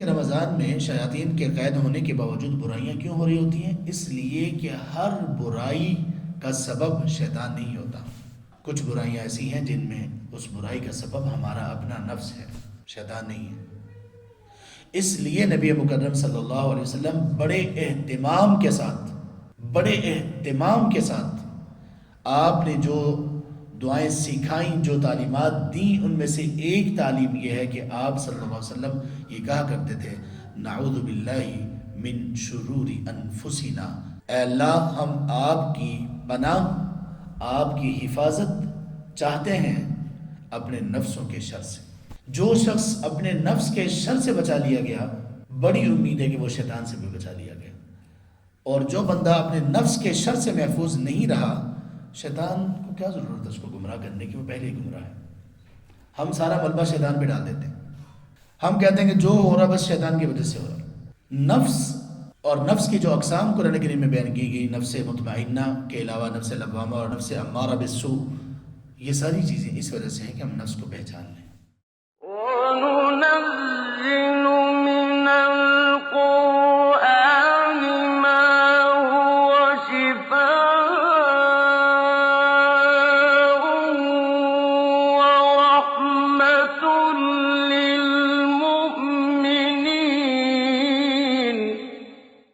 رمضان میں شیاطین کے قید ہونے کے باوجود برائیاں کیوں ہو رہی ہوتی ہیں؟ اس لیے کہ ہر برائی کا سبب شیطان نہیں ہوتا. کچھ برائیاں ایسی ہیں جن میں اس برائی کا سبب ہمارا اپنا نفس ہے، شیطان نہیں ہے. اس لیے نبی مکرم صلی اللہ علیہ وسلم بڑے اہتمام کے ساتھ آپ نے جو دعائیں سکھائیں، جو تعلیمات دیں، ان میں سے ایک تعلیم یہ ہے کہ آپ صلی اللہ علیہ وسلم یہ کہا کرتے تھے، نعوذ باللہ من شرور انفسنا، اے اللہ ہم آپ کی پناہ، آپ کی حفاظت چاہتے ہیں اپنے نفسوں کے شر سے. جو شخص اپنے نفس کے شر سے بچا لیا گیا، بڑی امید ہے کہ وہ شیطان سے بھی بچا لیا گیا. اور جو بندہ اپنے نفس کے شر سے محفوظ نہیں رہا، شیطان کو کیا ضرورت ہے اس کو گمراہ کرنے کی؟ وہ پہلے ہی گمراہ ہے. ہم سارا ملبہ شیطان پہ ڈال دیتے ہیں. ہم کہتے ہیں کہ جو ہو رہا بس شیطان کی وجہ سے ہو رہا. نفس اور نفس کی جو اقسام قرآن کریم میں بیان کی گئی، نفس مطمئنہ کے علاوہ نفس لوامہ اور نفس امارہ بالسوء، یہ ساری چیزیں اس وجہ سے ہیں کہ ہم نفس کو پہچان لیں.